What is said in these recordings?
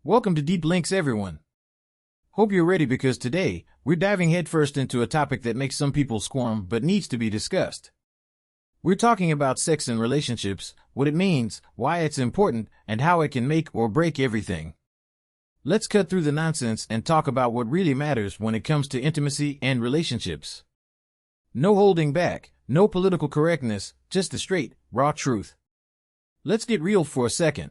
Welcome to Deep Links, everyone. Hope you're ready because today, we're diving headfirst into a topic that makes some people squirm but needs to be discussed. We're talking about sex in relationships, what it means, why it's important, and how it can make or break everything. Let's cut through the nonsense and talk about what really matters when it comes to intimacy and relationships. No holding back, no political correctness, just the straight, raw truth. Let's get real for a second.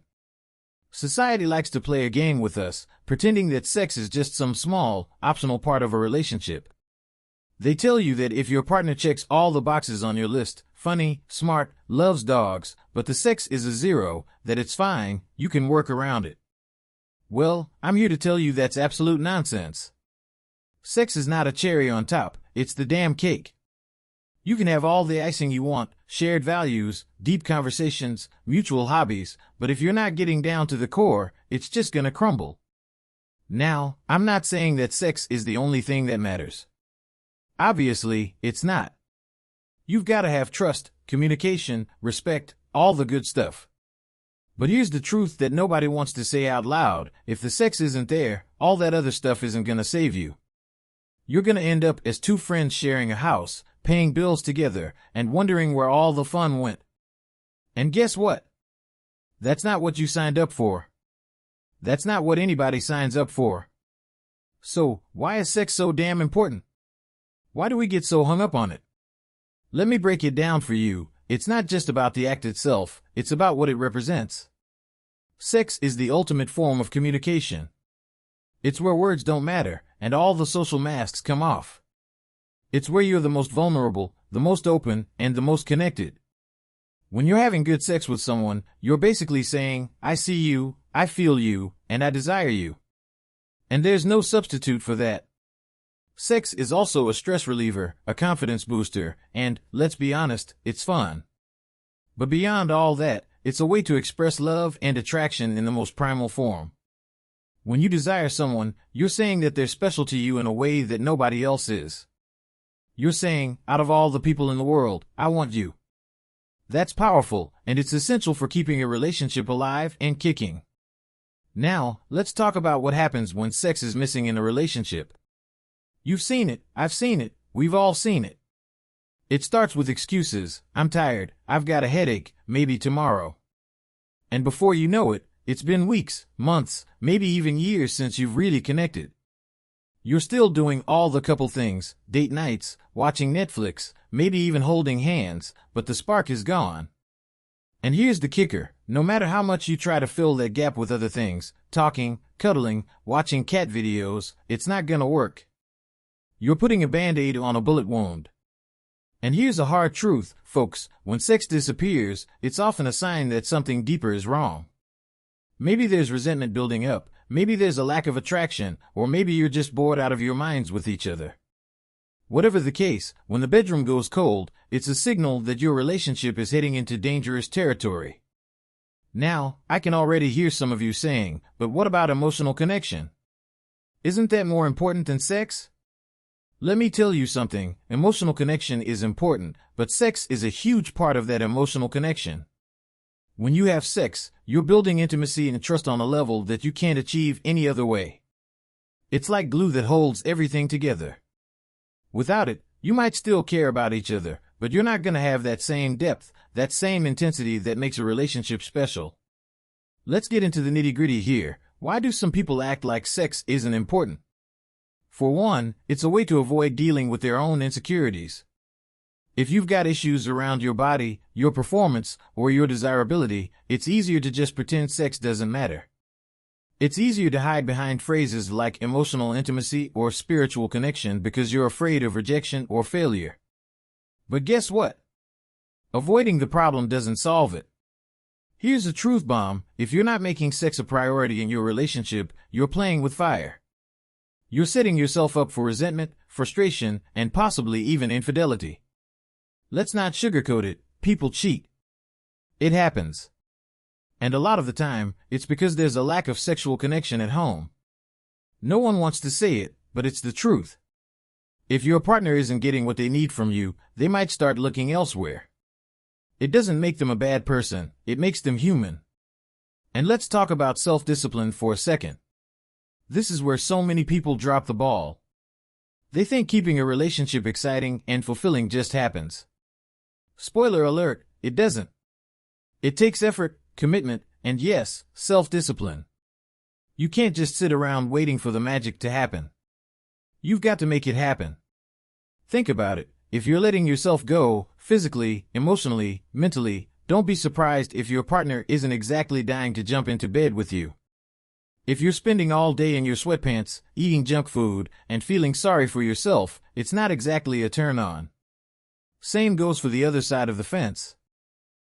Society likes to play a game with us, pretending that sex is just some small, optional part of a relationship. They tell you that if your partner checks all the boxes on your list, funny, smart, loves dogs, but the sex is a zero, that it's fine, you can work around it. Well, I'm here to tell you that's absolute nonsense. Sex is not a cherry on top, it's the damn cake. You can have all the icing you want, shared values, deep conversations, mutual hobbies, but if you're not getting down to the core, it's just gonna crumble. Now, I'm not saying that sex is the only thing that matters. Obviously, it's not. You've gotta have trust, communication, respect, all the good stuff. But here's the truth that nobody wants to say out loud: if the sex isn't there, all that other stuff isn't gonna save you. You're gonna end up as two friends sharing a house, paying bills together, and wondering where all the fun went. And guess what? That's not what you signed up for. That's not what anybody signs up for. So, why is sex so damn important? Why do we get so hung up on it? Let me break it down for you. It's not just about the act itself, it's about what it represents. Sex is the ultimate form of communication. It's where words don't matter, and all the social masks come off. It's where you're the most vulnerable, the most open, and the most connected. When you're having good sex with someone, you're basically saying, I see you, I feel you, and I desire you. And there's no substitute for that. Sex is also a stress reliever, a confidence booster, and, let's be honest, it's fun. But beyond all that, it's a way to express love and attraction in the most primal form. When you desire someone, you're saying that they're special to you in a way that nobody else is. You're saying, out of all the people in the world, I want you. That's powerful, and it's essential for keeping a relationship alive and kicking. Now, let's talk about what happens when sex is missing in a relationship. You've seen it, I've seen it, we've all seen it. It starts with excuses: I'm tired, I've got a headache, maybe tomorrow. And before you know it, it's been weeks, months, maybe even years since you've really connected. You're still doing all the couple things, date nights, watching Netflix, maybe even holding hands, but the spark is gone. And here's the kicker: no matter how much you try to fill that gap with other things, talking, cuddling, watching cat videos, it's not gonna work. You're putting a band-aid on a bullet wound. And here's a hard truth, folks: when sex disappears, it's often a sign that something deeper is wrong. Maybe there's resentment building up, maybe there's a lack of attraction, or maybe you're just bored out of your minds with each other. Whatever the case, when the bedroom goes cold, it's a signal that your relationship is heading into dangerous territory. Now, I can already hear some of you saying, but what about emotional connection? Isn't that more important than sex? Let me tell you something: emotional connection is important, but sex is a huge part of that emotional connection. When you have sex, you're building intimacy and trust on a level that you can't achieve any other way. It's like glue that holds everything together. Without it, you might still care about each other, but you're not going to have that same depth, that same intensity that makes a relationship special. Let's get into the nitty-gritty here. Why do some people act like sex isn't important? For one, it's a way to avoid dealing with their own insecurities. If you've got issues around your body, your performance, or your desirability, it's easier to just pretend sex doesn't matter. It's easier to hide behind phrases like emotional intimacy or spiritual connection because you're afraid of rejection or failure. But guess what? Avoiding the problem doesn't solve it. Here's a truth bomb: if you're not making sex a priority in your relationship, you're playing with fire. You're setting yourself up for resentment, frustration, and possibly even infidelity. Let's not sugarcoat it: people cheat. It happens. And a lot of the time, it's because there's a lack of sexual connection at home. No one wants to say it, but it's the truth. If your partner isn't getting what they need from you, they might start looking elsewhere. It doesn't make them a bad person, it makes them human. And let's talk about self-discipline for a second. This is where so many people drop the ball. They think keeping a relationship exciting and fulfilling just happens. Spoiler alert, it doesn't. It takes effort, commitment, and yes, self-discipline. You can't just sit around waiting for the magic to happen. You've got to make it happen. Think about it. If you're letting yourself go, physically, emotionally, mentally, don't be surprised if your partner isn't exactly dying to jump into bed with you. If you're spending all day in your sweatpants, eating junk food, and feeling sorry for yourself, it's not exactly a turn-on. Same goes for the other side of the fence.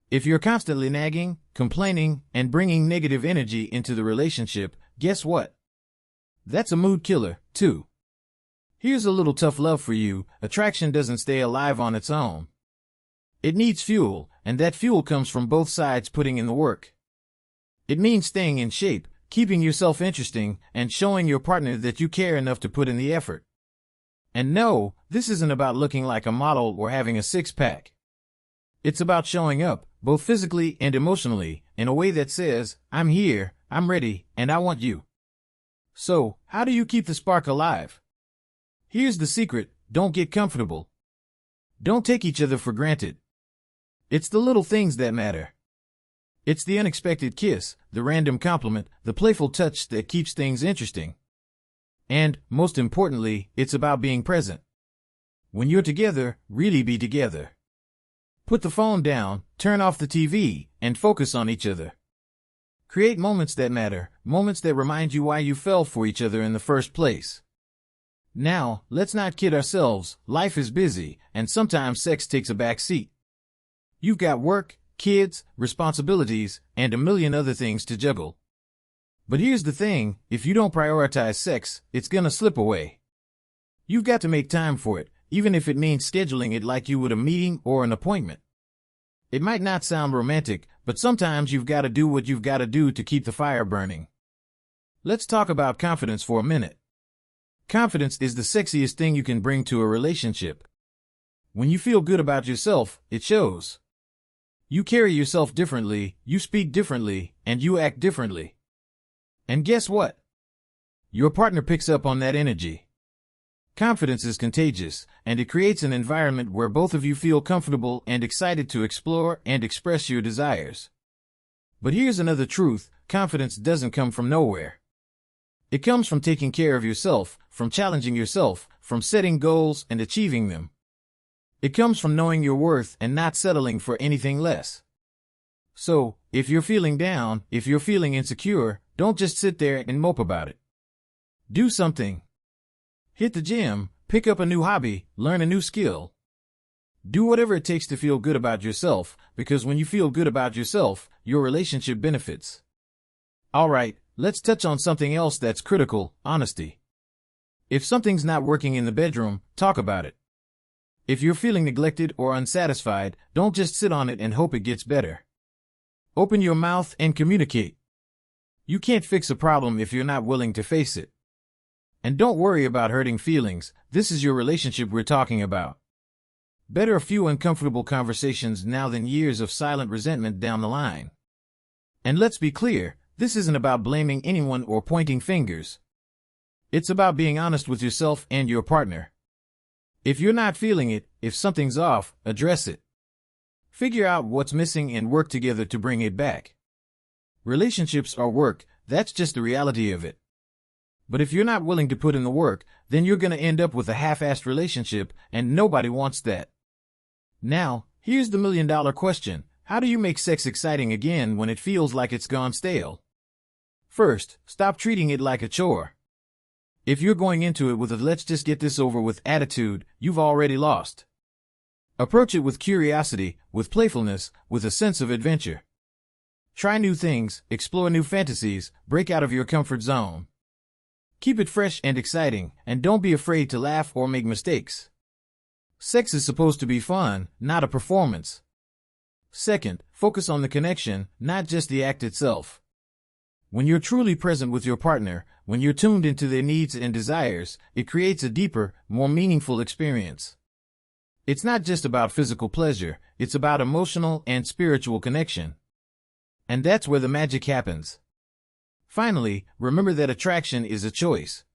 If you're constantly nagging, complaining, and bringing negative energy into the relationship, guess what? That's a mood killer, too. Here's a little tough love for you. Attraction doesn't stay alive on its own. It needs fuel, and that fuel comes from both sides putting in the work. It means staying in shape, keeping yourself interesting, and showing your partner that you care enough to put in the effort. And no, this isn't about looking like a model or having a six-pack. It's about showing up, both physically and emotionally, in a way that says, I'm here, I'm ready, and I want you. So, how do you keep the spark alive? Here's the secret: don't get comfortable. Don't take each other for granted. It's the little things that matter. It's the unexpected kiss, the random compliment, the playful touch that keeps things interesting. And, most importantly, it's about being present. When you're together, really be together. Put the phone down, turn off the TV, and focus on each other. Create moments that matter, moments that remind you why you fell for each other in the first place. Now, let's not kid ourselves, life is busy, and sometimes sex takes a back seat. You've got work, kids, responsibilities, and a million other things to juggle. But here's the thing, if you don't prioritize sex, it's gonna slip away. You've got to make time for it, even if it means scheduling it like you would a meeting or an appointment. It might not sound romantic, but sometimes you've got to do what you've got to do to keep the fire burning. Let's talk about confidence for a minute. Confidence is the sexiest thing you can bring to a relationship. When you feel good about yourself, it shows. You carry yourself differently, you speak differently, and you act differently. And guess what? Your partner picks up on that energy. Confidence is contagious, and it creates an environment where both of you feel comfortable and excited to explore and express your desires. But here's another truth: confidence doesn't come from nowhere. It comes from taking care of yourself, from challenging yourself, from setting goals and achieving them. It comes from knowing your worth and not settling for anything less. So, if you're feeling down, if you're feeling insecure, don't just sit there and mope about it. Do something. Hit the gym, pick up a new hobby, learn a new skill. Do whatever it takes to feel good about yourself, because when you feel good about yourself, your relationship benefits. Alright, let's touch on something else that's critical: honesty. If something's not working in the bedroom, talk about it. If you're feeling neglected or unsatisfied, don't just sit on it and hope it gets better. Open your mouth and communicate. You can't fix a problem if you're not willing to face it. And don't worry about hurting feelings. This is your relationship we're talking about. Better a few uncomfortable conversations now than years of silent resentment down the line. And let's be clear, this isn't about blaming anyone or pointing fingers. It's about being honest with yourself and your partner. If you're not feeling it, if something's off, address it. Figure out what's missing and work together to bring it back. Relationships are work, that's just the reality of it. But if you're not willing to put in the work, then you're going to end up with a half-assed relationship, and nobody wants that. Now, here's the million-dollar question: how do you make sex exciting again when it feels like it's gone stale? First, stop treating it like a chore. If you're going into it with a let's just get this over with attitude, you've already lost. Approach it with curiosity, with playfulness, with a sense of adventure. Try new things, explore new fantasies, break out of your comfort zone. Keep it fresh and exciting, and don't be afraid to laugh or make mistakes. Sex is supposed to be fun, not a performance. Second, focus on the connection, not just the act itself. When you're truly present with your partner, when you're tuned into their needs and desires, it creates a deeper, more meaningful experience. It's not just about physical pleasure, it's about emotional and spiritual connection. And that's where the magic happens. Finally, remember that attraction is a choice.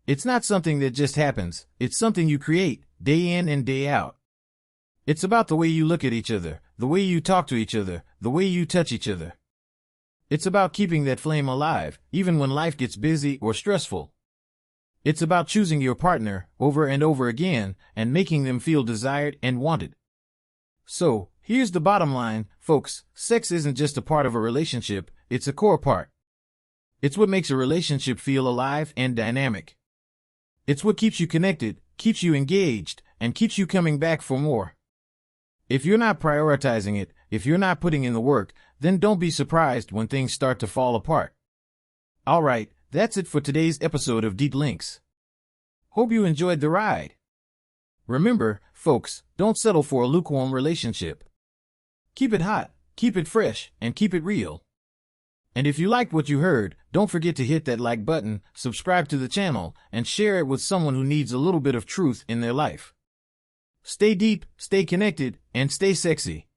It's not something that just happens, it's something you create, day in and day out. It's about the way you look at each other, the way you talk to each other, the way you touch each other. It's about keeping that flame alive, even when life gets busy or stressful. It's about choosing your partner over and over again and making them feel desired and wanted. So, here's the bottom line, folks. Sex isn't just a part of a relationship, it's a core part. It's what makes a relationship feel alive and dynamic. It's what keeps you connected, keeps you engaged, and keeps you coming back for more. If you're not prioritizing it, if you're not putting in the work, then don't be surprised when things start to fall apart. Alright, that's it for today's episode of Deep Links. Hope you enjoyed the ride. Remember, folks, don't settle for a lukewarm relationship. Keep it hot, keep it fresh, and keep it real. And if you liked what you heard, don't forget to hit that like button, subscribe to the channel, and share it with someone who needs a little bit of truth in their life. Stay deep, stay connected, and stay sexy.